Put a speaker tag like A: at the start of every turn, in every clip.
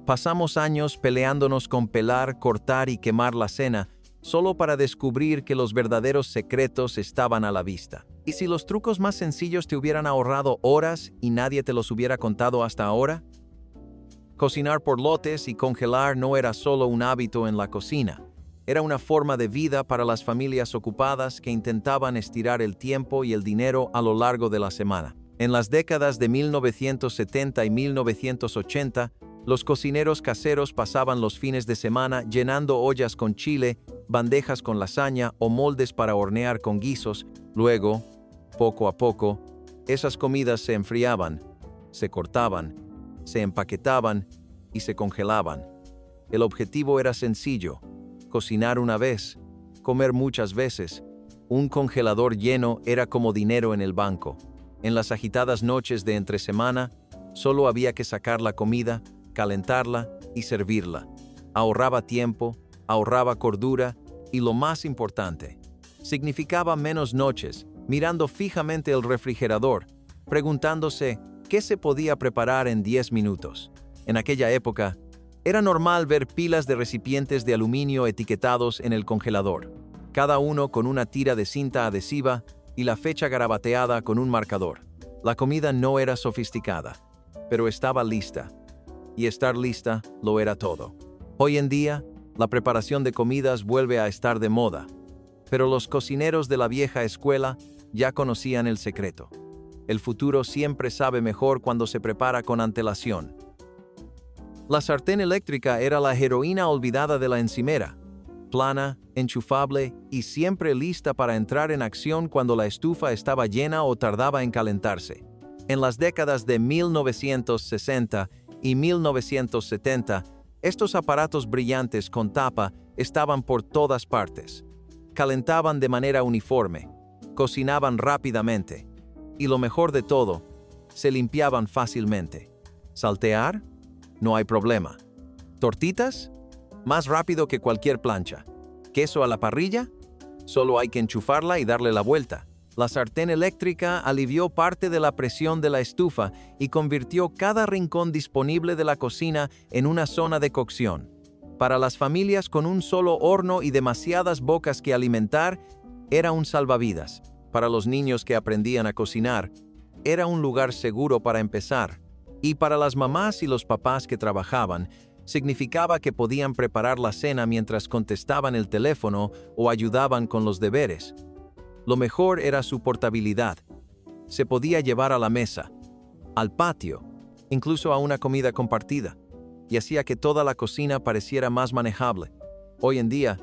A: Pasamos años peleándonos con pelar, cortar y quemar la cena, solo para descubrir que los verdaderos secretos estaban a la vista. ¿Y si los trucos más sencillos te hubieran ahorrado horas y nadie te los hubiera contado hasta ahora? Cocinar por lotes y congelar no era solo un hábito en la cocina. Era una forma de vida para las familias ocupadas que intentaban estirar el tiempo y el dinero a lo largo de la semana. En las décadas de 1970 y 1980, los cocineros caseros pasaban los fines de semana llenando ollas con chile, bandejas con lasaña o moldes para hornear con guisos. Luego, poco a poco, esas comidas se enfriaban, se cortaban, se empaquetaban y se congelaban. El objetivo era sencillo: cocinar una vez, comer muchas veces. Un congelador lleno era como dinero en el banco. En las agitadas noches de entre semana, solo había que sacar la comida, calentarla y servirla. Ahorraba tiempo, ahorraba cordura y, lo más importante, significaba menos noches mirando fijamente el refrigerador, preguntándose qué se podía preparar en 10 minutos. En aquella época, era normal ver pilas de recipientes de aluminio etiquetados en el congelador, cada uno con una tira de cinta adhesiva y la fecha garabateada con un marcador. La comida no era sofisticada, pero estaba lista. Y estar lista lo era todo. Hoy en día, la preparación de comidas vuelve a estar de moda, pero los cocineros de la vieja escuela ya conocían el secreto. El futuro siempre sabe mejor cuando se prepara con antelación. La sartén eléctrica era la heroína olvidada de la encimera, plana, enchufable y siempre lista para entrar en acción cuando la estufa estaba llena o tardaba en calentarse. En las décadas de 1960 y 1970, estos aparatos brillantes con tapa estaban por todas partes. Calentaban de manera uniforme, cocinaban rápidamente y, lo mejor de todo, se limpiaban fácilmente. ¿Saltear? No hay problema. ¿Tortitas? Más rápido que cualquier plancha. ¿Queso a la parrilla? Solo hay que enchufarla y darle la vuelta. La sartén eléctrica alivió parte de la presión de la estufa y convirtió cada rincón disponible de la cocina en una zona de cocción. Para las familias con un solo horno y demasiadas bocas que alimentar, era un salvavidas. Para los niños que aprendían a cocinar, era un lugar seguro para empezar. Y para las mamás y los papás que trabajaban, significaba que podían preparar la cena mientras contestaban el teléfono o ayudaban con los deberes. Lo mejor era su portabilidad. Se podía llevar a la mesa, al patio, incluso a una comida compartida, y hacía que toda la cocina pareciera más manejable. Hoy en día,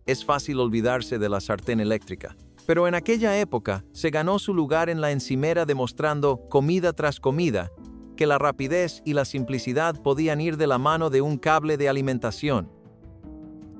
A: es fácil olvidarse de la sartén eléctrica, pero en aquella época se ganó su lugar en la encimera demostrando, comida tras comida, que la rapidez y la simplicidad podían ir de la mano de un cable de alimentación.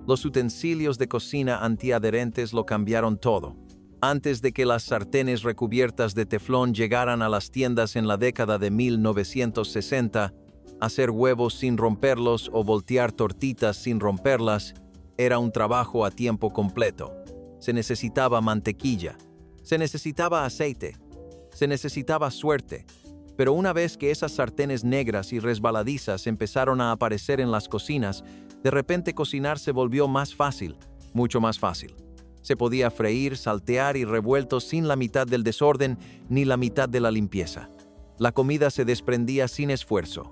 A: Los utensilios de cocina antiadherentes lo cambiaron todo. Antes de que las sartenes recubiertas de teflón llegaran a las tiendas en la década de 1960, hacer huevos sin romperlos o voltear tortitas sin romperlas era un trabajo a tiempo completo. Se necesitaba mantequilla, se necesitaba aceite, se necesitaba suerte. Pero una vez que esas sartenes negras y resbaladizas empezaron a aparecer en las cocinas, de repente cocinar se volvió más fácil, mucho más fácil. Se podía freír, saltear y revuelto sin la mitad del desorden ni la mitad de la limpieza. La comida se desprendía sin esfuerzo.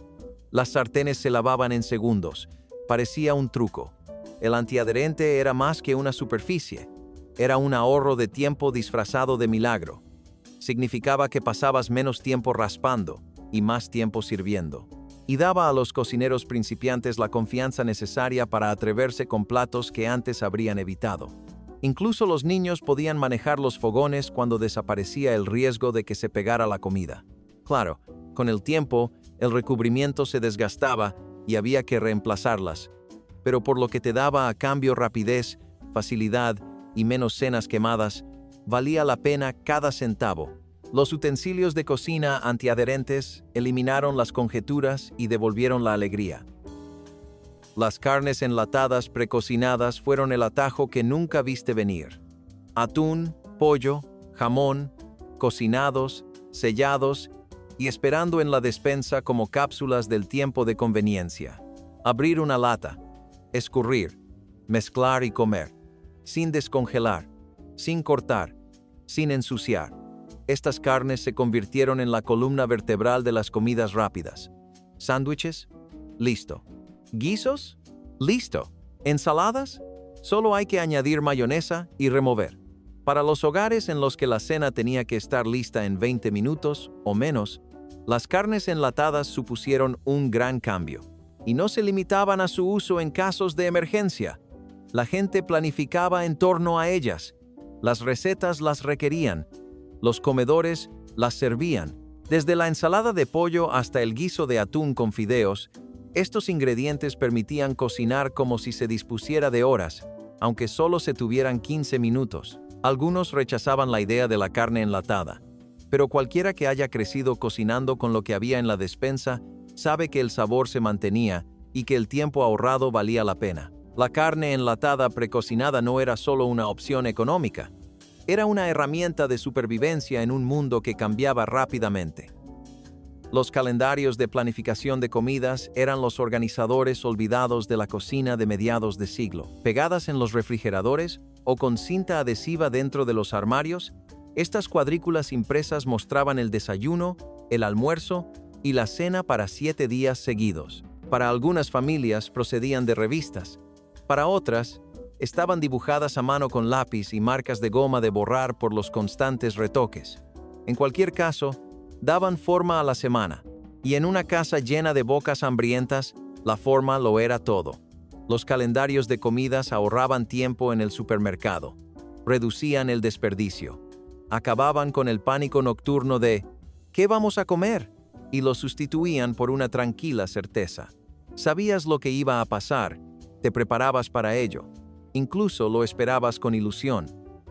A: Las sartenes se lavaban en segundos. Parecía un truco. El antiadherente era más que una superficie. Era un ahorro de tiempo disfrazado de milagro. Significaba que pasabas menos tiempo raspando y más tiempo sirviendo. Y daba a los cocineros principiantes la confianza necesaria para atreverse con platos que antes habrían evitado. Incluso los niños podían manejar los fogones cuando desaparecía el riesgo de que se pegara la comida. Claro, con el tiempo, el recubrimiento se desgastaba y había que reemplazarlas, pero por lo que te daba a cambio rapidez, facilidad y menos cenas quemadas, valía la pena cada centavo. Los utensilios de cocina antiadherentes eliminaron las conjeturas y devolvieron la alegría. Las carnes enlatadas precocinadas fueron el atajo que nunca viste venir. Atún, pollo, jamón, cocinados, sellados y esperando en la despensa como cápsulas del tiempo de conveniencia. Abrir una lata, escurrir, mezclar y comer, sin descongelar, sin cortar, sin ensuciar. Estas carnes se convirtieron en la columna vertebral de las comidas rápidas. ¿Sándwiches? Listo. ¿Guisos? Listo. ¿Ensaladas? Solo hay que añadir mayonesa y remover. Para los hogares en los que la cena tenía que estar lista en 20 minutos o menos, las carnes enlatadas supusieron un gran cambio. Y no se limitaban a su uso en casos de emergencia. La gente planificaba en torno a ellas. Las recetas las requerían. Los comedores las servían. Desde la ensalada de pollo hasta el guiso de atún con fideos, estos ingredientes permitían cocinar como si se dispusiera de horas, aunque solo se tuvieran 15 minutos. Algunos rechazaban la idea de la carne enlatada, pero cualquiera que haya crecido cocinando con lo que había en la despensa sabe que el sabor se mantenía y que el tiempo ahorrado valía la pena. La carne enlatada precocinada no era solo una opción económica, era una herramienta de supervivencia en un mundo que cambiaba rápidamente. Los calendarios de planificación de comidas eran los organizadores olvidados de la cocina de mediados de siglo. Pegadas en los refrigeradores o con cinta adhesiva dentro de los armarios, estas cuadrículas impresas mostraban el desayuno, el almuerzo y la cena para 7 días seguidos. Para algunas familias procedían de revistas. Para otras, estaban dibujadas a mano con lápiz y marcas de goma de borrar por los constantes retoques. En cualquier caso, daban forma a la semana, y en una casa llena de bocas hambrientas, la forma lo era todo. Los calendarios de comidas ahorraban tiempo en el supermercado, reducían el desperdicio, acababan con el pánico nocturno de ¿qué vamos a comer? Y lo sustituían por una tranquila certeza. Sabías lo que iba a pasar, te preparabas para ello, incluso lo esperabas con ilusión.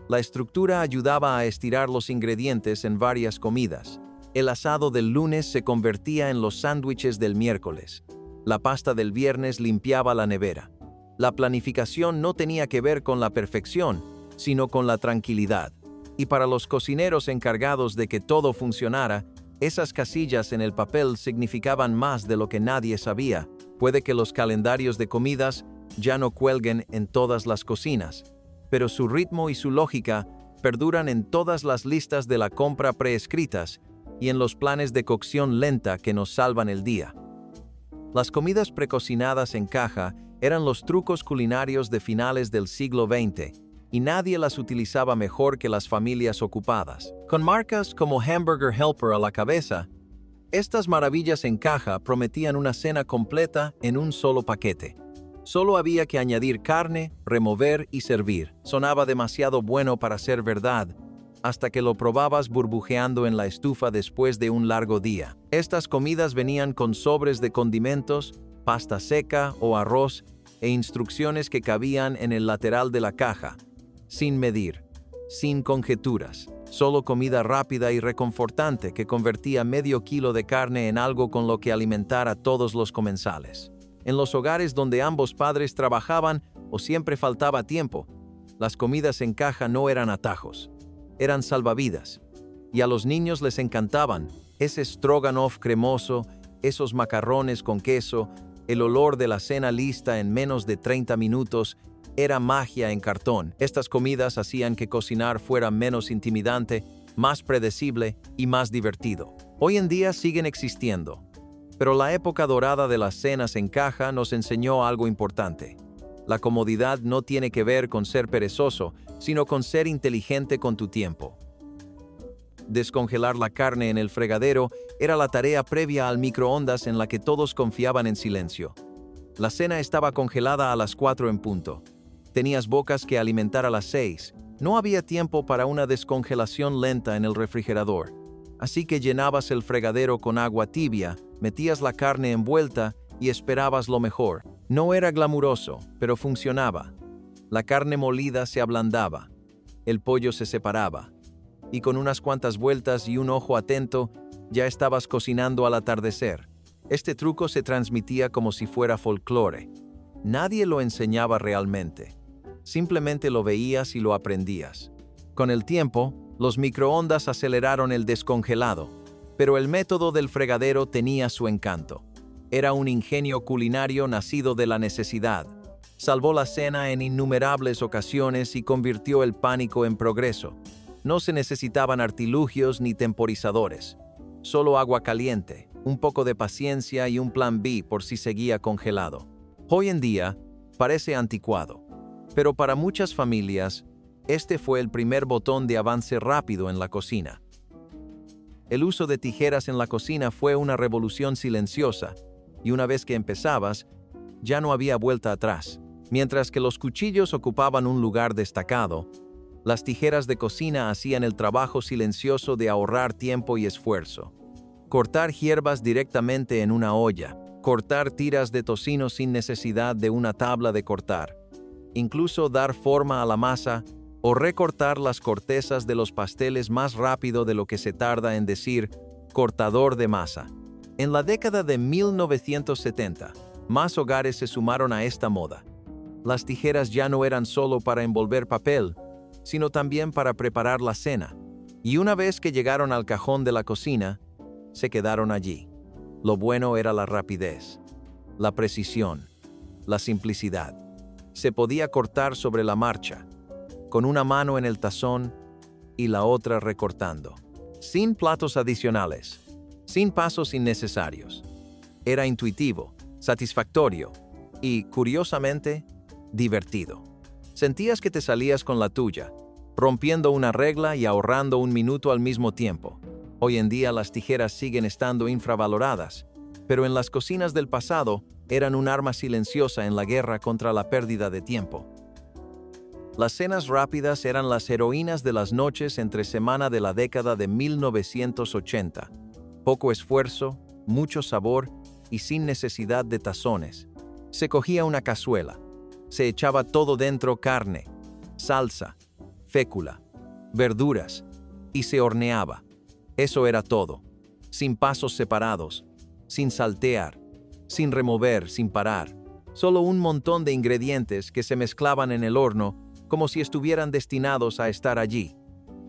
A: La estructura ayudaba a estirar los ingredientes en varias comidas. El asado del lunes se convertía en los sándwiches del miércoles. La pasta del viernes limpiaba la nevera. La planificación no tenía que ver con la perfección, sino con la tranquilidad. Y para los cocineros encargados de que todo funcionara, esas casillas en el papel significaban más de lo que nadie sabía. Puede que los calendarios de comidas ya no cuelguen en todas las cocinas, pero su ritmo y su lógica perduran en todas las listas de la compra preescritas y en los planes de cocción lenta que nos salvan el día. Las comidas precocinadas en caja eran los trucos culinarios de finales del siglo XX, y nadie las utilizaba mejor que las familias ocupadas. Con marcas como Hamburger Helper a la cabeza, estas maravillas en caja prometían una cena completa en un solo paquete. Solo había que añadir carne, remover y servir. Sonaba demasiado bueno para ser verdad, hasta que lo probabas burbujeando en la estufa después de un largo día. Estas comidas venían con sobres de condimentos, pasta seca o arroz e instrucciones que cabían en el lateral de la caja, sin medir, sin conjeturas. Solo comida rápida y reconfortante que convertía medio kilo de carne en algo con lo que alimentar a todos los comensales. En los hogares donde ambos padres trabajaban o siempre faltaba tiempo, las comidas en caja no eran atajos, eran salvavidas. Y a los niños les encantaban ese stroganoff cremoso, esos macarrones con queso, el olor de la cena lista en menos de 30 minutos. Era magia en cartón. Estas comidas hacían que cocinar fuera menos intimidante, más predecible y más divertido. Hoy en día siguen existiendo, pero la época dorada de las cenas en caja nos enseñó algo importante. La comodidad no tiene que ver con ser perezoso, sino con ser inteligente con tu tiempo. Descongelar la carne en el fregadero era la tarea previa al microondas en la que todos confiaban en silencio. La cena estaba congelada a las 4 en punto. Tenías bocas que alimentar a las 6. No había tiempo para una descongelación lenta en el refrigerador. Así que llenabas el fregadero con agua tibia, metías la carne envuelta y esperabas lo mejor. No era glamuroso, pero funcionaba. La carne molida se ablandaba, el pollo se separaba, y con unas cuantas vueltas y un ojo atento, ya estabas cocinando al atardecer. Este truco se transmitía como si fuera folclore. Nadie lo enseñaba realmente. Simplemente lo veías y lo aprendías. Con el tiempo, los microondas aceleraron el descongelado, pero el método del fregadero tenía su encanto. Era un ingenio culinario nacido de la necesidad. Salvó la cena en innumerables ocasiones y convirtió el pánico en progreso. No se necesitaban artilugios ni temporizadores. Solo agua caliente, un poco de paciencia y un plan B por si seguía congelado. Hoy en día, parece anticuado, pero para muchas familias, este fue el primer botón de avance rápido en la cocina. El uso de tijeras en la cocina fue una revolución silenciosa, y una vez que empezabas, ya no había vuelta atrás. Mientras que los cuchillos ocupaban un lugar destacado, las tijeras de cocina hacían el trabajo silencioso de ahorrar tiempo y esfuerzo. Cortar hierbas directamente en una olla, cortar tiras de tocino sin necesidad de una tabla de cortar, incluso dar forma a la masa o recortar las cortezas de los pasteles más rápido de lo que se tarda en decir cortador de masa. En la década de 1970, más hogares se sumaron a esta moda. Las tijeras ya no eran solo para envolver papel, sino también para preparar la cena. Y una vez que llegaron al cajón de la cocina, se quedaron allí. Lo bueno era la rapidez, la precisión, la simplicidad. Se podía cortar sobre la marcha, con una mano en el tazón y la otra recortando, sin platos adicionales, sin pasos innecesarios. Era intuitivo, satisfactorio y, curiosamente, divertido. Sentías que te salías con la tuya, rompiendo una regla y ahorrando un minuto al mismo tiempo. Hoy en día las tijeras siguen estando infravaloradas, pero en las cocinas del pasado eran un arma silenciosa en la guerra contra la pérdida de tiempo. Las cenas rápidas eran las heroínas de las noches entre semana de la década de 1980. Poco esfuerzo, mucho sabor y sin necesidad de tazones. Se cogía una cazuela, se echaba todo dentro: carne, salsa, fécula, verduras, y se horneaba. Eso era todo, sin pasos separados, sin saltear, sin remover, sin parar. Solo un montón de ingredientes que se mezclaban en el horno como si estuvieran destinados a estar allí.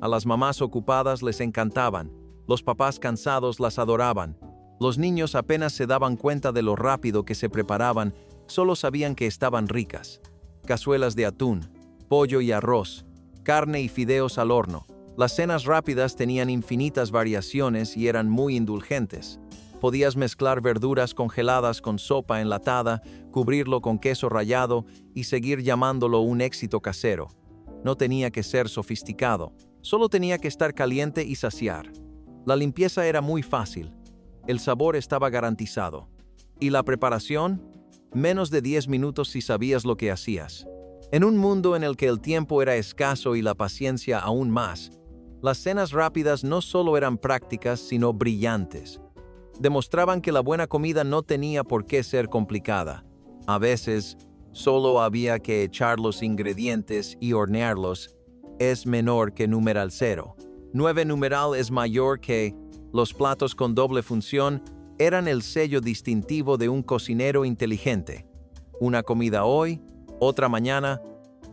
A: A las mamás ocupadas les encantaban, los papás cansados las adoraban, los niños apenas se daban cuenta de lo rápido que se preparaban, solo sabían que estaban ricas. Cazuelas de atún, pollo y arroz, carne y fideos al horno. Las cenas rápidas tenían infinitas variaciones y eran muy indulgentes. Podías mezclar verduras congeladas con sopa enlatada, cubrirlo con queso rallado y seguir llamándolo un éxito casero. No tenía que ser sofisticado, solo tenía que estar caliente y saciar. La limpieza era muy fácil, el sabor estaba garantizado. ¿Y la preparación? Menos de 10 minutos si sabías lo que hacías. En un mundo en el que el tiempo era escaso y la paciencia aún más, las cenas rápidas no solo eran prácticas, sino brillantes. Demostraban que la buena comida no tenía por qué ser complicada. A veces, solo había que echar los ingredientes y hornearlos. Es menor que numeral 0. 9 numeral es mayor que. Los platos con doble función eran el sello distintivo de un cocinero inteligente. Una comida hoy, otra mañana,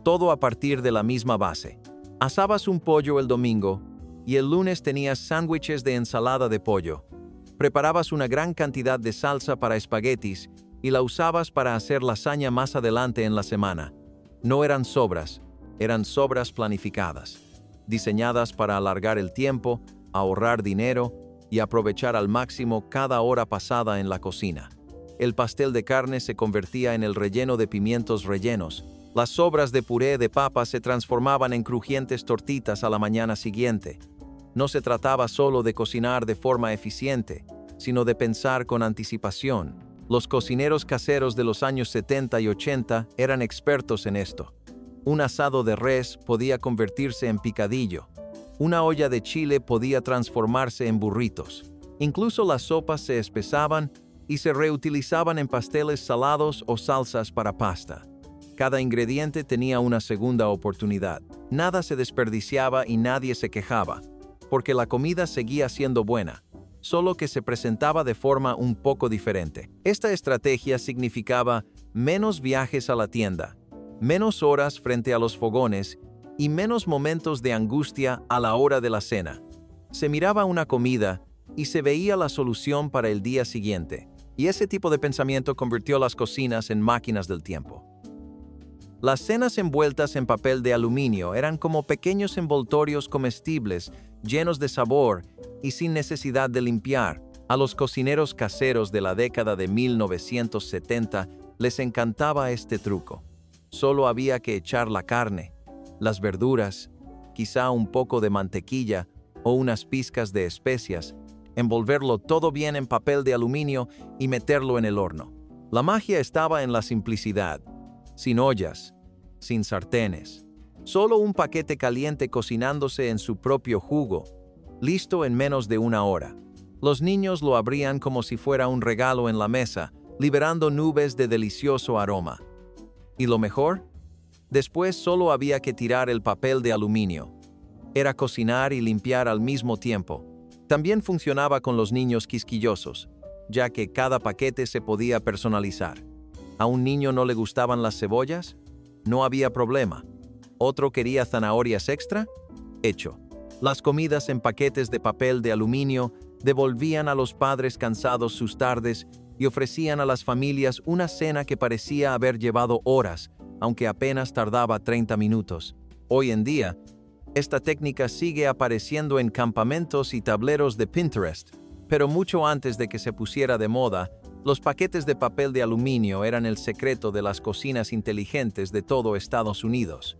A: todo a partir de la misma base. Asabas un pollo el domingo y el lunes tenías sándwiches de ensalada de pollo. Preparabas una gran cantidad de salsa para espaguetis y la usabas para hacer lasaña más adelante en la semana. No eran sobras planificadas, diseñadas para alargar el tiempo, ahorrar dinero y aprovechar al máximo cada hora pasada en la cocina. El pastel de carne se convertía en el relleno de pimientos rellenos. Las sobras de puré de papas se transformaban en crujientes tortitas a la mañana siguiente. No se trataba solo de cocinar de forma eficiente, sino de pensar con anticipación. Los cocineros caseros de los años 70 y 80 eran expertos en esto. Un asado de res podía convertirse en picadillo. Una olla de chile podía transformarse en burritos. Incluso las sopas se espesaban y se reutilizaban en pasteles salados o salsas para pasta. Cada ingrediente tenía una segunda oportunidad. Nada se desperdiciaba y nadie se quejaba, porque la comida seguía siendo buena, solo que se presentaba de forma un poco diferente. Esta estrategia significaba menos viajes a la tienda, menos horas frente a los fogones y menos momentos de angustia a la hora de la cena. Se miraba una comida y se veía la solución para el día siguiente. Y ese tipo de pensamiento convirtió las cocinas en máquinas del tiempo. Las cenas envueltas en papel de aluminio eran como pequeños envoltorios comestibles, llenos de sabor y sin necesidad de limpiar. A los cocineros caseros de la década de 1970 les encantaba este truco. Solo había que echar la carne, las verduras, quizá un poco de mantequilla o unas pizcas de especias, envolverlo todo bien en papel de aluminio y meterlo en el horno. La magia estaba en la simplicidad. Sin ollas, sin sartenes, solo un paquete caliente cocinándose en su propio jugo, listo en menos de una hora. Los niños lo abrían como si fuera un regalo en la mesa, liberando nubes de delicioso aroma. ¿Y lo mejor? Después solo había que tirar el papel de aluminio. Era cocinar y limpiar al mismo tiempo. También funcionaba con los niños quisquillosos, ya que cada paquete se podía personalizar. ¿A un niño no le gustaban las cebollas? No había problema. ¿Otro quería zanahorias extra? Hecho. Las comidas en paquetes de papel de aluminio devolvían a los padres cansados sus tardes y ofrecían a las familias una cena que parecía haber llevado horas, aunque apenas tardaba 30 minutos. Hoy en día, esta técnica sigue apareciendo en campamentos y tableros de Pinterest, pero mucho antes de que se pusiera de moda, los paquetes de papel de aluminio eran el secreto de las cocinas inteligentes de todo Estados Unidos.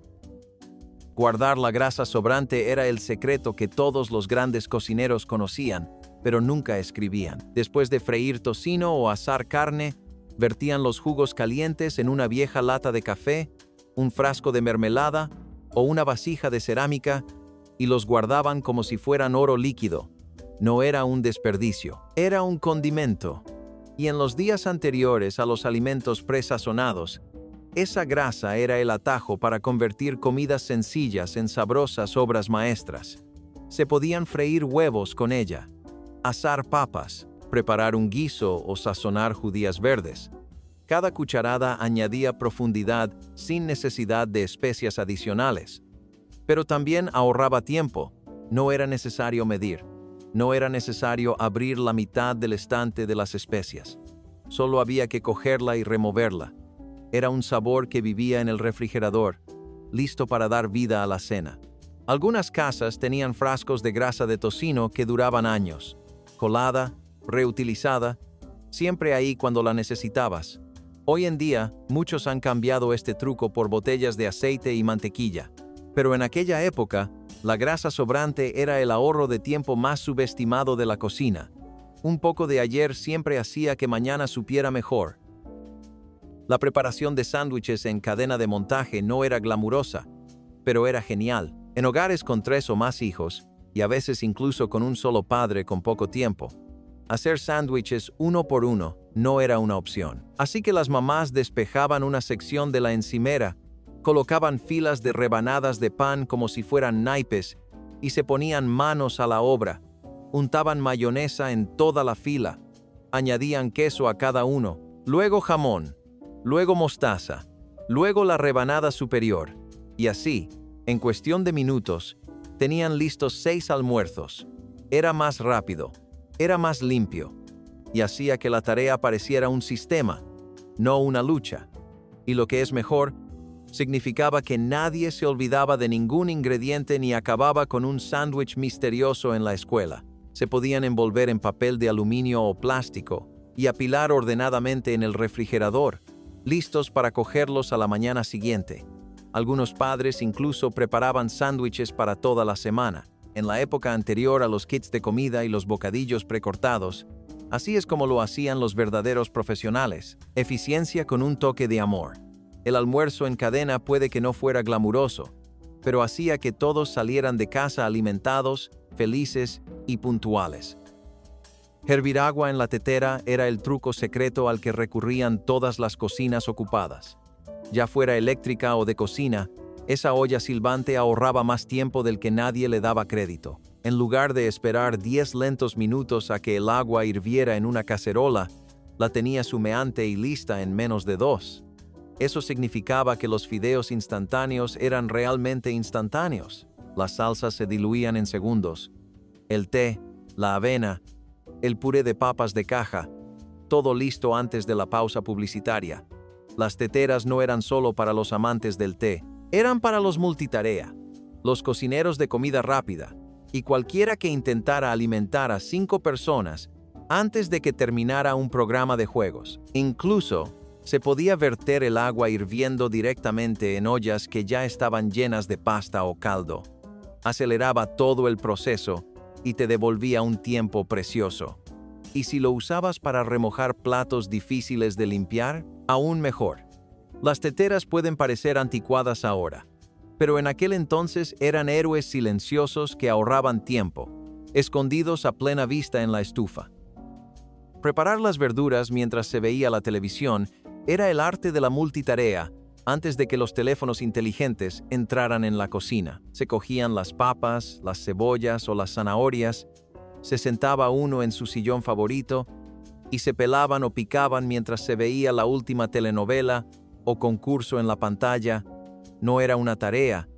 A: Guardar la grasa sobrante era el secreto que todos los grandes cocineros conocían, pero nunca escribían. Después de freír tocino o asar carne, vertían los jugos calientes en una vieja lata de café, un frasco de mermelada o una vasija de cerámica y los guardaban como si fueran oro líquido. No era un desperdicio, era un condimento. Y en los días anteriores a los alimentos presazonados, esa grasa era el atajo para convertir comidas sencillas en sabrosas obras maestras. Se podían freír huevos con ella, asar papas, preparar un guiso o sazonar judías verdes. Cada cucharada añadía profundidad sin necesidad de especias adicionales. Pero también ahorraba tiempo. No era necesario medir. No era necesario abrir la mitad del estante de las especias. Solo había que cogerla y removerla. Era un sabor que vivía en el refrigerador, listo para dar vida a la cena. Algunas casas tenían frascos de grasa de tocino que duraban años, colada, reutilizada, siempre ahí cuando la necesitabas. Hoy en día, muchos han cambiado este truco por botellas de aceite y mantequilla. Pero en aquella época, la grasa sobrante era el ahorro de tiempo más subestimado de la cocina. Un poco de ayer siempre hacía que mañana supiera mejor. La preparación de sándwiches en cadena de montaje no era glamurosa, pero era genial. En hogares con 3 o más hijos, y a veces incluso con un solo padre con poco tiempo, hacer sándwiches uno por uno no era una opción. Así que las mamás despejaban una sección de la encimera, colocaban filas de rebanadas de pan como si fueran naipes y se ponían manos a la obra. Untaban mayonesa en toda la fila, añadían queso a cada uno, luego jamón, luego mostaza, luego la rebanada superior, y así, en cuestión de minutos, tenían listos 6 almuerzos. Era más rápido, era más limpio, y hacía que la tarea pareciera un sistema, no una lucha. Y lo que es mejor, significaba que nadie se olvidaba de ningún ingrediente ni acababa con un sándwich misterioso en la escuela. Se podían envolver en papel de aluminio o plástico y apilar ordenadamente en el refrigerador, listos para cogerlos a la mañana siguiente. Algunos padres incluso preparaban sándwiches para toda la semana. En la época anterior a los kits de comida y los bocadillos precortados, así es como lo hacían los verdaderos profesionales. Eficiencia con un toque de amor. El almuerzo en cadena puede que no fuera glamuroso, pero hacía que todos salieran de casa alimentados, felices y puntuales. Hervir agua en la tetera era el truco secreto al que recurrían todas las cocinas ocupadas. Ya fuera eléctrica o de cocina, esa olla silbante ahorraba más tiempo del que nadie le daba crédito. En lugar de esperar 10 lentos minutos a que el agua hirviera en una cacerola, la tenías humeante y lista en menos de 2. Eso significaba que los fideos instantáneos eran realmente instantáneos. Las salsas se diluían en segundos. El té, la avena, el puré de papas de caja, todo listo antes de la pausa publicitaria. Las teteras no eran solo para los amantes del té, eran para los multitarea, los cocineros de comida rápida, y cualquiera que intentara alimentar a 5 personas antes de que terminara un programa de juegos. Incluso, se podía verter el agua hirviendo directamente en ollas que ya estaban llenas de pasta o caldo. Aceleraba todo el proceso y te devolvía un tiempo precioso. Y si lo usabas para remojar platos difíciles de limpiar, aún mejor. Las teteras pueden parecer anticuadas ahora, pero en aquel entonces eran héroes silenciosos que ahorraban tiempo, escondidos a plena vista en la estufa. Preparar las verduras mientras se veía la televisión era el arte de la multitarea antes de que los teléfonos inteligentes entraran en la cocina. Se cogían las papas, las cebollas o las zanahorias, se sentaba uno en su sillón favorito y se pelaban o picaban mientras se veía la última telenovela o concurso en la pantalla. No era una tarea,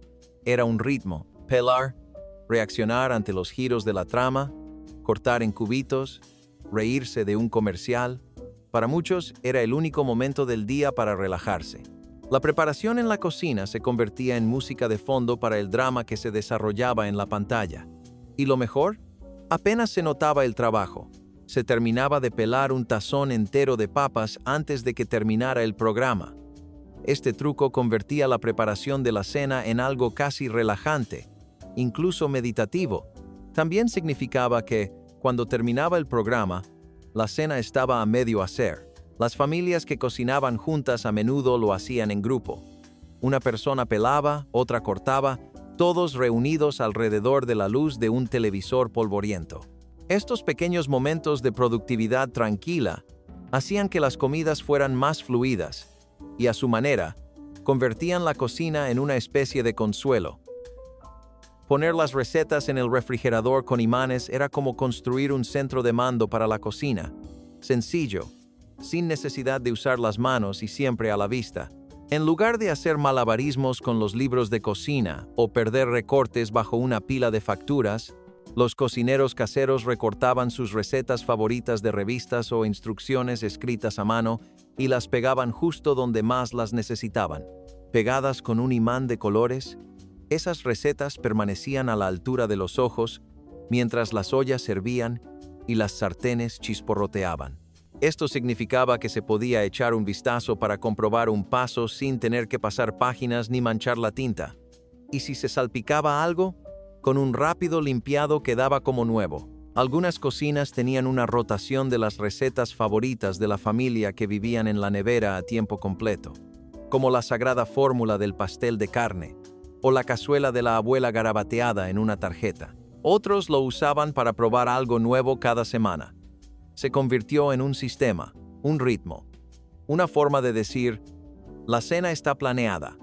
A: era un ritmo. Pelar, reaccionar ante los giros de la trama, cortar en cubitos, reírse de un comercial. Para muchos era el único momento del día para relajarse. La preparación en la cocina se convertía en música de fondo para el drama que se desarrollaba en la pantalla. Y lo mejor, apenas se notaba el trabajo. Se terminaba de pelar un tazón entero de papas antes de que terminara el programa. Este truco convertía la preparación de la cena en algo casi relajante, incluso meditativo. También significaba que, cuando terminaba el programa, la cena estaba a medio hacer. Las familias que cocinaban juntas a menudo lo hacían en grupo. Una persona pelaba, otra cortaba, todos reunidos alrededor de la luz de un televisor polvoriento. Estos pequeños momentos de productividad tranquila hacían que las comidas fueran más fluidas y, a su manera, convertían la cocina en una especie de consuelo. Poner las recetas en el refrigerador con imanes era como construir un centro de mando para la cocina. Sencillo, sin necesidad de usar las manos y siempre a la vista. En lugar de hacer malabarismos con los libros de cocina o perder recortes bajo una pila de facturas, los cocineros caseros recortaban sus recetas favoritas de revistas o instrucciones escritas a mano y las pegaban justo donde más las necesitaban. Pegadas con un imán de colores, esas recetas permanecían a la altura de los ojos mientras las ollas hervían y las sartenes chisporroteaban. Esto significaba que se podía echar un vistazo para comprobar un paso sin tener que pasar páginas ni manchar la tinta. Y si se salpicaba algo, con un rápido limpiado quedaba como nuevo. Algunas cocinas tenían una rotación de las recetas favoritas de la familia que vivían en la nevera a tiempo completo, como la sagrada fórmula del pastel de carne o la cazuela de la abuela garabateada en una tarjeta. Otros lo usaban para probar algo nuevo cada semana. Se convirtió en un sistema, un ritmo, una forma de decir, la cena está planeada,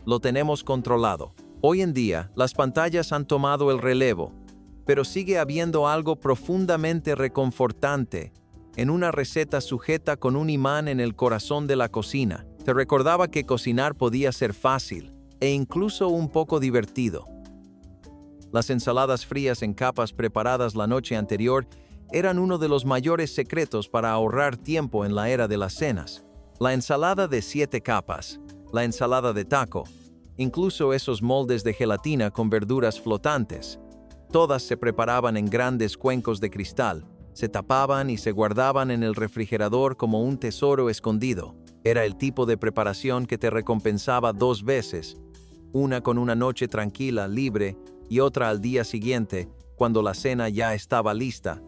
A: lo tenemos controlado. Hoy en día, las pantallas han tomado el relevo, pero sigue habiendo algo profundamente reconfortante en una receta sujeta con un imán en el corazón de la cocina. Te recordaba que cocinar podía ser fácil e incluso un poco divertido. Las ensaladas frías en capas preparadas la noche anterior eran uno de los mayores secretos para ahorrar tiempo en la era de las cenas. La ensalada de 7 capas, la ensalada de taco, incluso esos moldes de gelatina con verduras flotantes. Todas se preparaban en grandes cuencos de cristal, se tapaban y se guardaban en el refrigerador como un tesoro escondido. Era el tipo de preparación que te recompensaba 2 veces, una con una noche tranquila, libre, y otra al día siguiente, cuando la cena ya estaba lista.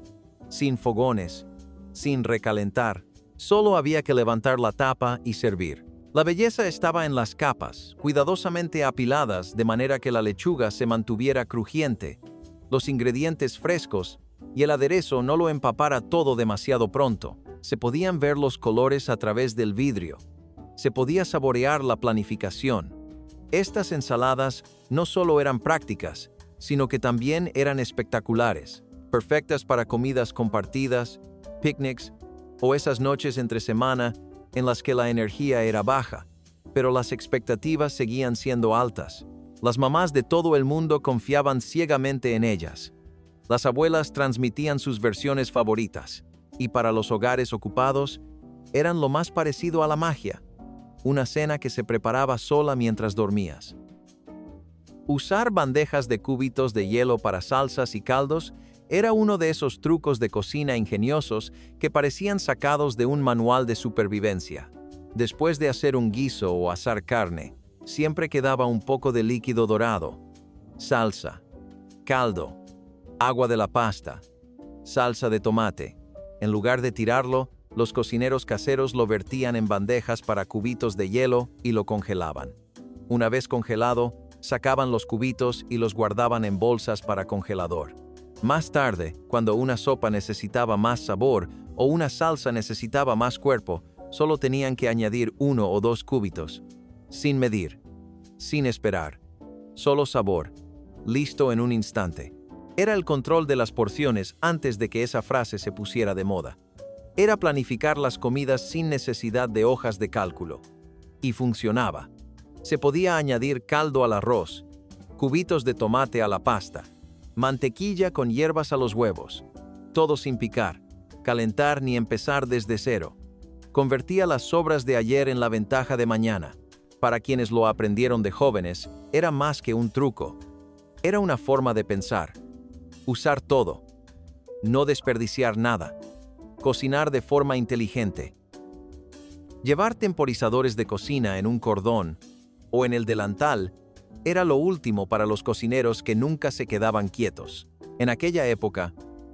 A: Sin fogones, sin recalentar, solo había que levantar la tapa y servir. La belleza estaba en las capas, cuidadosamente apiladas de manera que la lechuga se mantuviera crujiente, los ingredientes frescos y el aderezo no lo empapara todo demasiado pronto. Se podían ver los colores a través del vidrio. Se podía saborear la planificación. Estas ensaladas no solo eran prácticas, sino que también eran espectaculares, perfectas para comidas compartidas, picnics o esas noches entre semana en las que la energía era baja, pero las expectativas seguían siendo altas. Las mamás de todo el mundo confiaban ciegamente en ellas. Las abuelas transmitían sus versiones favoritas, y para los hogares ocupados, eran lo más parecido a la magia, una cena que se preparaba sola mientras dormías. Usar bandejas de cubitos de hielo para salsas y caldos era uno de esos trucos de cocina ingeniosos que parecían sacados de un manual de supervivencia. Después de hacer un guiso o asar carne, siempre quedaba un poco de líquido dorado, salsa, caldo, agua de la pasta, salsa de tomate. En lugar de tirarlo, los cocineros caseros lo vertían en bandejas para cubitos de hielo y lo congelaban. Una vez congelado, sacaban los cubitos y los guardaban en bolsas para congelador. Más tarde, cuando una sopa necesitaba más sabor o una salsa necesitaba más cuerpo, solo tenían que añadir 1 o 2 cubitos, sin medir, sin esperar, solo sabor, listo en un instante. Era el control de las porciones antes de que esa frase se pusiera de moda. Era planificar las comidas sin necesidad de hojas de cálculo. Y funcionaba. Se podía añadir caldo al arroz, cubitos de tomate a la pasta, mantequilla con hierbas a los huevos, todo sin picar, calentar ni empezar desde cero. Convertía las sobras de ayer en la ventaja de mañana. Para quienes lo aprendieron de jóvenes, era más que un truco. Era una forma de pensar. Usar todo. No desperdiciar nada. Cocinar de forma inteligente. Llevar temporizadores de cocina en un cordón o en el delantal era lo último para los cocineros que nunca se quedaban quietos. En aquella época,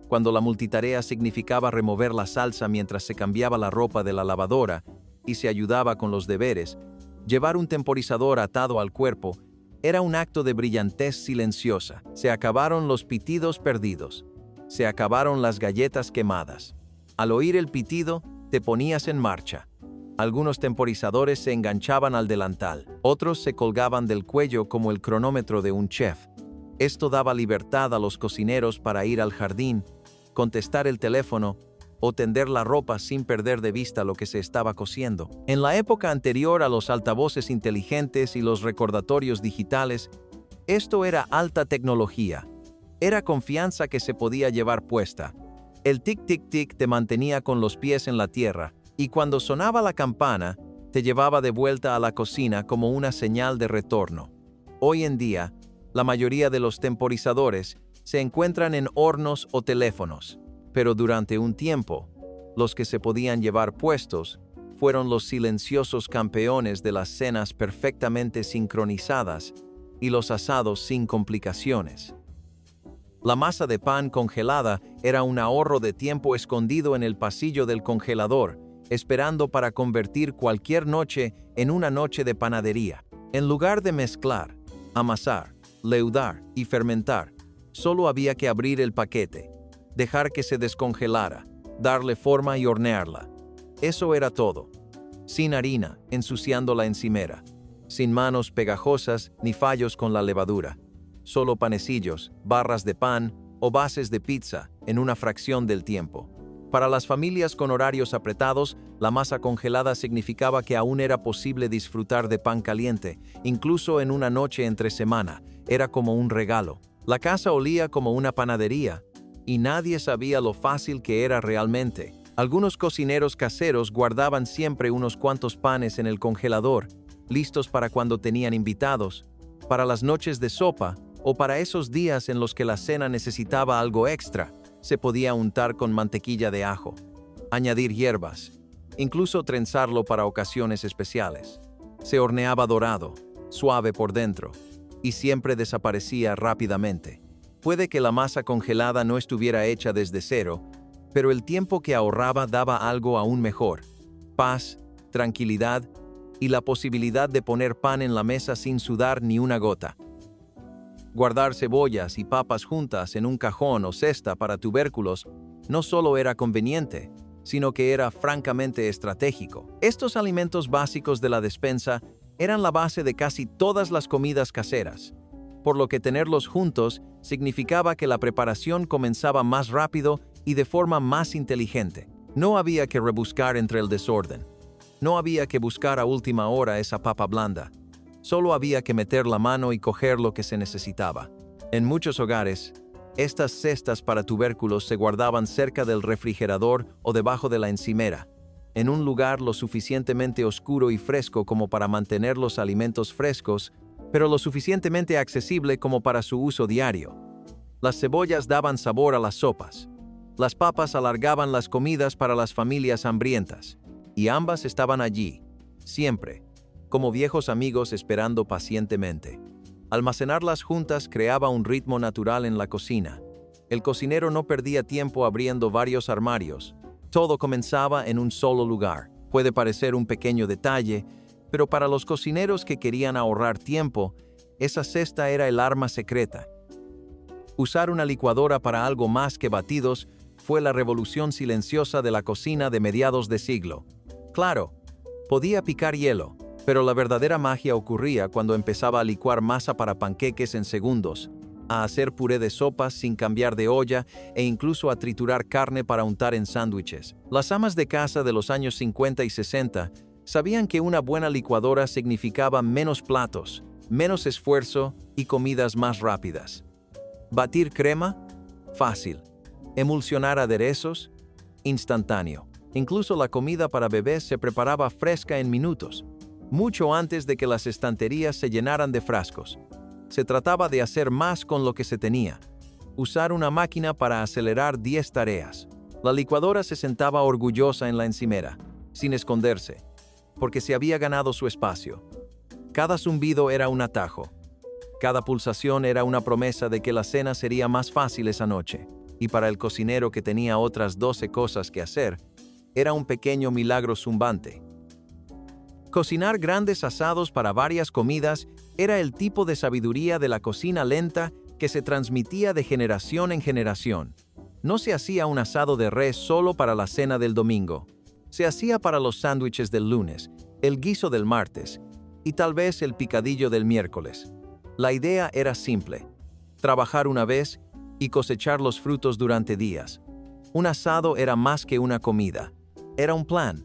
A: cuando la multitarea significaba remover la salsa mientras se cambiaba la ropa de la lavadora y se ayudaba con los deberes, llevar un temporizador atado al cuerpo era un acto de brillantez silenciosa. Se acabaron los pitidos perdidos. Se acabaron las galletas quemadas. Al oír el pitido, te ponías en marcha. Algunos temporizadores se enganchaban al delantal, otros se colgaban del cuello como el cronómetro de un chef. Esto daba libertad a los cocineros para ir al jardín, contestar el teléfono o tender la ropa sin perder de vista lo que se estaba cociendo. En la época anterior a los altavoces inteligentes y los recordatorios digitales, esto era alta tecnología. Era confianza que se podía llevar puesta. El tic-tic-tic te mantenía con los pies en la tierra, y cuando sonaba la campana, te llevaba de vuelta a la cocina como una señal de retorno. Hoy en día, la mayoría de los temporizadores se encuentran en hornos o teléfonos, pero durante un tiempo, los que se podían llevar puestos fueron los silenciosos campeones de las cenas perfectamente sincronizadas y los asados sin complicaciones. La masa de pan congelada era un ahorro de tiempo escondido en el pasillo del congelador, esperando para convertir cualquier noche en una noche de panadería. En lugar de mezclar, amasar, leudar y fermentar, solo había que abrir el paquete, dejar que se descongelara, darle forma y hornearla. Eso era todo. Sin harina, ensuciando la encimera. Sin manos pegajosas ni fallos con la levadura. Solo panecillos, barras de pan o bases de pizza en una fracción del tiempo. Para las familias con horarios apretados, la masa congelada significaba que aún era posible disfrutar de pan caliente, incluso en una noche entre semana. Era como un regalo. La casa olía como una panadería, y nadie sabía lo fácil que era realmente. Algunos cocineros caseros guardaban siempre unos cuantos panes en el congelador, listos para cuando tenían invitados, para las noches de sopa o para esos días en los que la cena necesitaba algo extra. Se podía untar con mantequilla de ajo, añadir hierbas, incluso trenzarlo para ocasiones especiales. Se horneaba dorado, suave por dentro, y siempre desaparecía rápidamente. Puede que la masa congelada no estuviera hecha desde cero, pero el tiempo que ahorraba daba algo aún mejor: paz, tranquilidad y la posibilidad de poner pan en la mesa sin sudar ni una gota. Guardar cebollas y papas juntas en un cajón o cesta para tubérculos no solo era conveniente, sino que era francamente estratégico. Estos alimentos básicos de la despensa eran la base de casi todas las comidas caseras, por lo que tenerlos juntos significaba que la preparación comenzaba más rápido y de forma más inteligente. No había que rebuscar entre el desorden. No había que buscar a última hora esa papa blanda. Solo había que meter la mano y coger lo que se necesitaba. En muchos hogares, Estas cestas para tubérculos se guardaban cerca del refrigerador o debajo de la encimera, en un lugar lo suficientemente oscuro y fresco como para mantener los alimentos frescos, pero lo suficientemente accesible como para su uso diario. Las cebollas daban sabor a las sopas. Las papas alargaban las comidas para las familias hambrientas, y ambas estaban allí, siempre, como viejos amigos esperando pacientemente. Almacenarlas juntas creaba un ritmo natural en la cocina. El cocinero no perdía tiempo abriendo varios armarios. Todo comenzaba en un solo lugar. Puede parecer un pequeño detalle, pero para los cocineros que querían ahorrar tiempo, esa cesta era el arma secreta. Usar una licuadora para algo más que batidos fue la revolución silenciosa de la cocina de mediados de siglo. Claro, podía picar hielo, pero la verdadera magia ocurría cuando empezaba a licuar masa para panqueques en segundos, a hacer puré de sopas sin cambiar de olla e incluso a triturar carne para untar en sándwiches. Las amas de casa de los años 50 y 60 sabían que una buena licuadora significaba menos platos, menos esfuerzo y comidas más rápidas. Batir crema, fácil. Emulsionar aderezos, instantáneo. Incluso la comida para bebés se preparaba fresca en minutos, mucho antes de que las estanterías se llenaran de frascos. Se trataba de hacer más con lo que se tenía. Usar una máquina para acelerar 10 tareas. La licuadora se sentaba orgullosa en la encimera, sin esconderse, porque se había ganado su espacio. Cada zumbido era un atajo. Cada pulsación era una promesa de que la cena sería más fácil esa noche. Y para el cocinero que tenía otras 12 cosas que hacer, era un pequeño milagro zumbante. Cocinar grandes asados para varias comidas era el tipo de sabiduría de la cocina lenta que se transmitía de generación en generación. No se hacía un asado de res solo para la cena del domingo. Se hacía para los sándwiches del lunes, el guiso del martes y tal vez el picadillo del miércoles. La idea era simple: trabajar una vez y cosechar los frutos durante días. Un asado era más que una comida. Era un plan,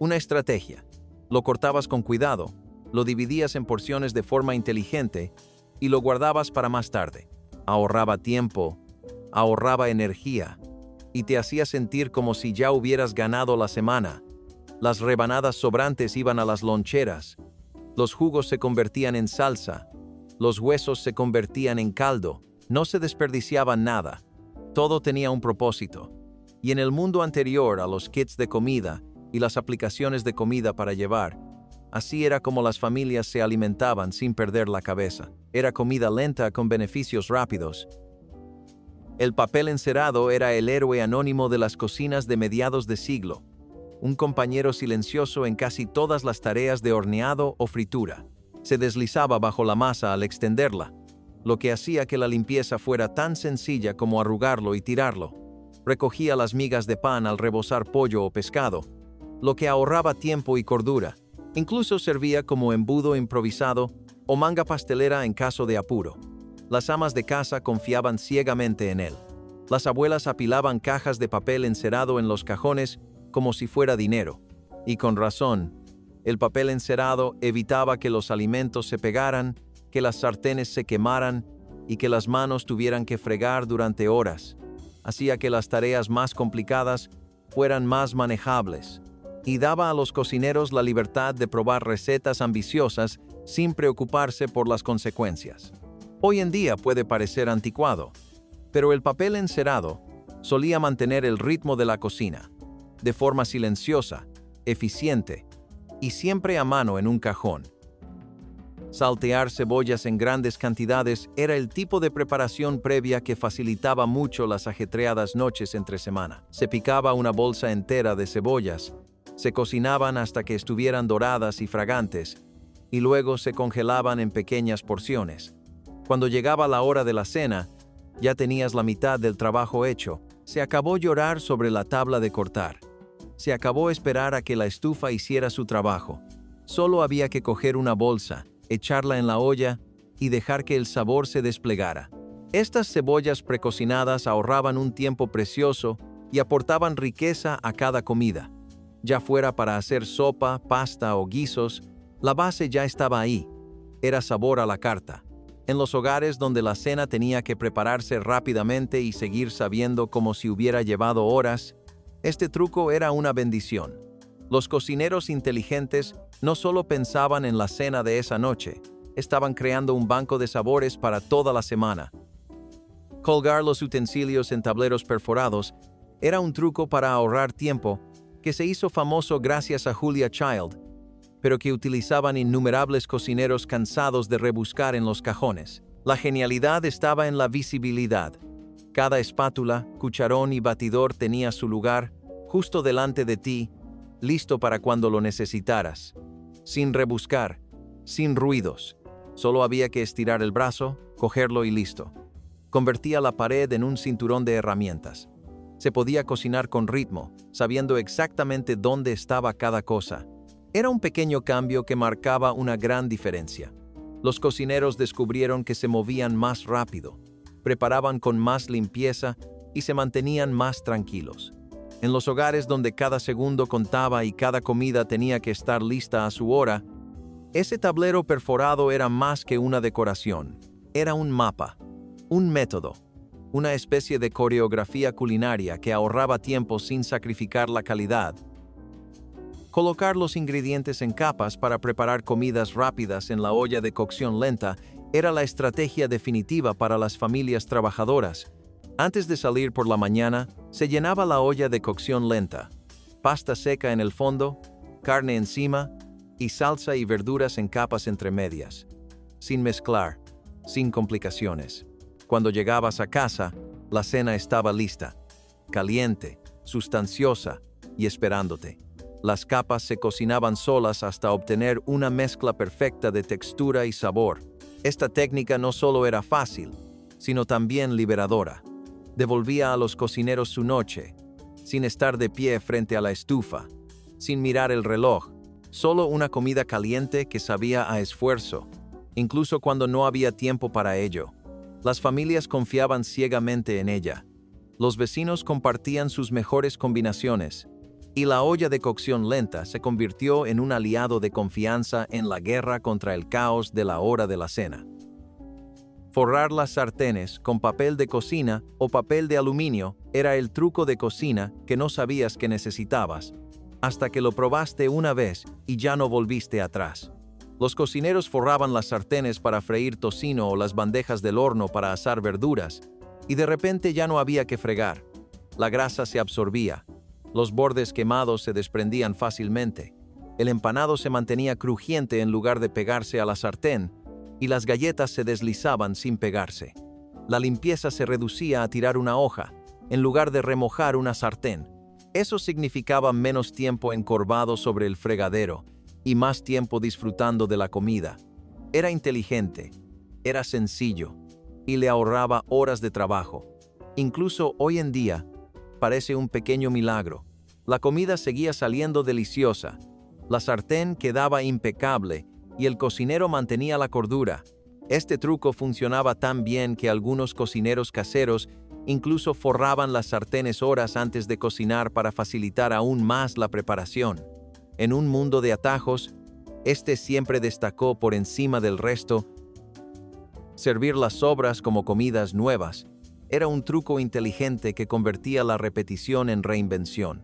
A: una estrategia. Lo cortabas con cuidado, lo dividías en porciones de forma inteligente y lo guardabas para más tarde. Ahorraba tiempo, ahorraba energía y te hacía sentir como si ya hubieras ganado la semana. Las rebanadas sobrantes iban a las loncheras, los jugos se convertían en salsa, los huesos se convertían en caldo. No se desperdiciaba nada. Todo tenía un propósito. Y en el mundo anterior a los kits de comida y las aplicaciones de comida para llevar, así era como las familias se alimentaban sin perder la cabeza. Era comida lenta con beneficios rápidos. El papel encerado era el héroe anónimo de las cocinas de mediados de siglo, un compañero silencioso en casi todas las tareas de horneado o fritura. Se deslizaba bajo la masa al extenderla, lo que hacía que la limpieza fuera tan sencilla como arrugarlo y tirarlo. Recogía las migas de pan al rebozar pollo o pescado, lo que ahorraba tiempo y cordura. Incluso servía como embudo improvisado o manga pastelera en caso de apuro. Las amas de casa confiaban ciegamente en él. Las abuelas apilaban cajas de papel encerado en los cajones como si fuera dinero. Y con razón, el papel encerado evitaba que los alimentos se pegaran, que las sartenes se quemaran y que las manos tuvieran que fregar durante horas. Hacía que las tareas más complicadas fueran más manejables y daba a los cocineros la libertad de probar recetas ambiciosas sin preocuparse por las consecuencias. Hoy en día puede parecer anticuado, pero el papel encerado solía mantener el ritmo de la cocina, de forma silenciosa, eficiente y siempre a mano en un cajón. Saltear cebollas en grandes cantidades era el tipo de preparación previa que facilitaba mucho las ajetreadas noches entre semana. Se picaba una bolsa entera de cebollas, se cocinaban hasta que estuvieran doradas y fragantes, y luego se congelaban en pequeñas porciones. Cuando llegaba la hora de la cena, ya tenías la mitad del trabajo hecho. Se acabó llorar sobre la tabla de cortar. Se acabó esperar a que la estufa hiciera su trabajo. Solo había que coger una bolsa, echarla en la olla y dejar que el sabor se desplegara. Estas cebollas precocinadas ahorraban un tiempo precioso y aportaban riqueza a cada comida. Ya fuera para hacer sopa, pasta o guisos, la base ya estaba ahí. Era sabor a la carta. En los hogares donde la cena tenía que prepararse rápidamente y seguir sabiendo como si hubiera llevado horas, este truco era una bendición. Los cocineros inteligentes no solo pensaban en la cena de esa noche, estaban creando un banco de sabores para toda la semana. Colgar los utensilios en tableros perforados era un truco para ahorrar tiempo que se hizo famoso gracias a Julia Child, pero que utilizaban innumerables cocineros cansados de rebuscar en los cajones. La genialidad estaba en la visibilidad. Cada espátula, cucharón y batidor tenía su lugar justo delante de ti, listo para cuando lo necesitaras. Sin rebuscar, sin ruidos. Solo había que estirar el brazo, cogerlo y listo. Convertía la pared en un cinturón de herramientas. Se podía cocinar con ritmo, sabiendo exactamente dónde estaba cada cosa. Era un pequeño cambio que marcaba una gran diferencia. Los cocineros descubrieron que se movían más rápido, preparaban con más limpieza y se mantenían más tranquilos. En los hogares donde cada segundo contaba y cada comida tenía que estar lista a su hora, ese tablero perforado era más que una decoración. Era un mapa, un método, una especie de coreografía culinaria que ahorraba tiempo sin sacrificar la calidad. Colocar los ingredientes en capas para preparar comidas rápidas en la olla de cocción lenta era la estrategia definitiva para las familias trabajadoras. Antes de salir por la mañana, se llenaba la olla de cocción lenta, pasta seca en el fondo, carne encima y salsa y verduras en capas entre medias. Sin mezclar, sin complicaciones. Cuando llegabas a casa, la cena estaba lista, caliente, sustanciosa y esperándote. Las capas se cocinaban solas hasta obtener una mezcla perfecta de textura y sabor. Esta técnica no solo era fácil, sino también liberadora. Devolvía a los cocineros su noche, sin estar de pie frente a la estufa, sin mirar el reloj, solo una comida caliente que sabía a esfuerzo, incluso cuando no había tiempo para ello. Las familias confiaban ciegamente en ella. Los vecinos compartían sus mejores combinaciones, y la olla de cocción lenta se convirtió en un aliado de confianza en la guerra contra el caos de la hora de la cena. Forrar las sartenes con papel de cocina o papel de aluminio era el truco de cocina que no sabías que necesitabas, hasta que lo probaste una vez y ya no volviste atrás. Los cocineros forraban las sartenes para freír tocino o las bandejas del horno para asar verduras, y de repente ya no había que fregar. La grasa se absorbía. Los bordes quemados se desprendían fácilmente. El empanado se mantenía crujiente en lugar de pegarse a la sartén, y las galletas se deslizaban sin pegarse. La limpieza se reducía a tirar una hoja, en lugar de remojar una sartén. Eso significaba menos tiempo encorvado sobre el fregadero y más tiempo disfrutando de la comida. Era inteligente, era sencillo, y le ahorraba horas de trabajo. Incluso hoy en día, parece un pequeño milagro. La comida seguía saliendo deliciosa, la sartén quedaba impecable y el cocinero mantenía la cordura. Este truco funcionaba tan bien que algunos cocineros caseros incluso forraban las sartenes horas antes de cocinar para facilitar aún más la preparación. En un mundo de atajos, este siempre destacó por encima del resto. Servir las sobras como comidas nuevas era un truco inteligente que convertía la repetición en reinvención.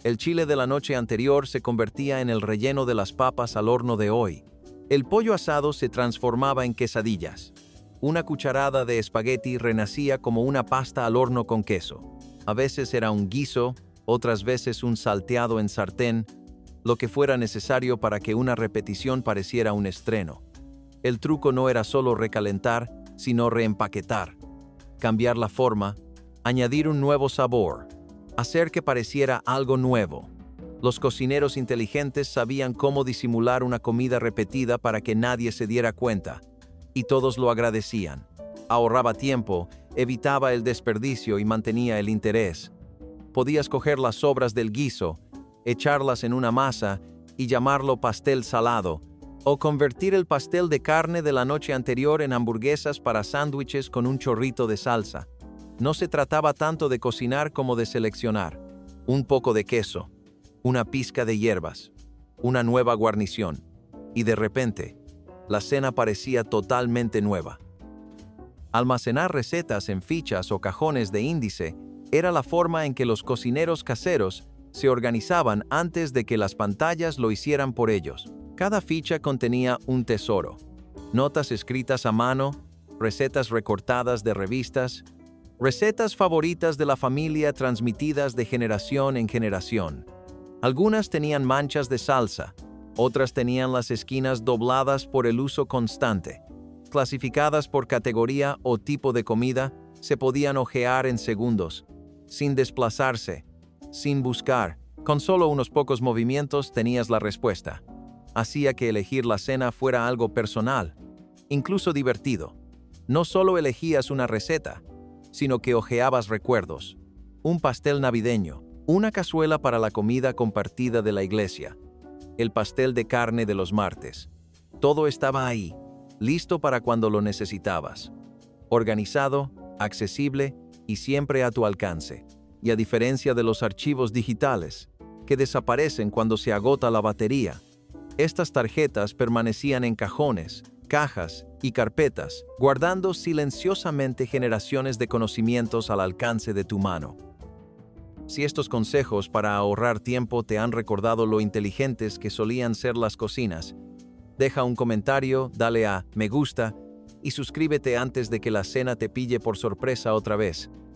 A: El chile de la noche anterior se convertía en el relleno de las papas al horno de hoy. El pollo asado se transformaba en quesadillas. Una cucharada de espagueti renacía como una pasta al horno con queso. A veces era un guiso, otras veces un salteado en sartén, lo que fuera necesario para que una repetición pareciera un estreno. El truco no era solo recalentar, sino reempaquetar, cambiar la forma, añadir un nuevo sabor, hacer que pareciera algo nuevo. Los cocineros inteligentes sabían cómo disimular una comida repetida para que nadie se diera cuenta, y todos lo agradecían. Ahorraba tiempo, evitaba el desperdicio y mantenía el interés. Podías coger las sobras del guiso, echarlas en una masa y llamarlo pastel salado, o convertir el pastel de carne de la noche anterior en hamburguesas para sándwiches con un chorrito de salsa. No se trataba tanto de cocinar como de seleccionar. Un poco de queso, una pizca de hierbas, una nueva guarnición, y de repente, la cena parecía totalmente nueva. Almacenar recetas en fichas o cajones de índice era la forma en que los cocineros caseros se organizaban antes de que las pantallas lo hicieran por ellos. Cada ficha contenía un tesoro: notas escritas a mano, recetas recortadas de revistas, recetas favoritas de la familia transmitidas de generación en generación. Algunas tenían manchas de salsa, otras tenían las esquinas dobladas por el uso constante. Clasificadas por categoría o tipo de comida, se podían hojear en segundos, sin desplazarse, sin buscar. Con solo unos pocos movimientos tenías la respuesta. Hacía que elegir la cena fuera algo personal, incluso divertido. No solo elegías una receta, sino que hojeabas recuerdos, un pastel navideño, una cazuela para la comida compartida de la iglesia, el pastel de carne de los martes. Todo estaba ahí, listo para cuando lo necesitabas. Organizado, accesible y siempre a tu alcance. Y a diferencia de los archivos digitales, que desaparecen cuando se agota la batería, estas tarjetas permanecían en cajones, cajas y carpetas, guardando silenciosamente generaciones de conocimientos al alcance de tu mano. Si estos consejos para ahorrar tiempo te han recordado lo inteligentes que solían ser las cocinas, deja un comentario, dale a me gusta y suscríbete antes de que la cena te pille por sorpresa otra vez.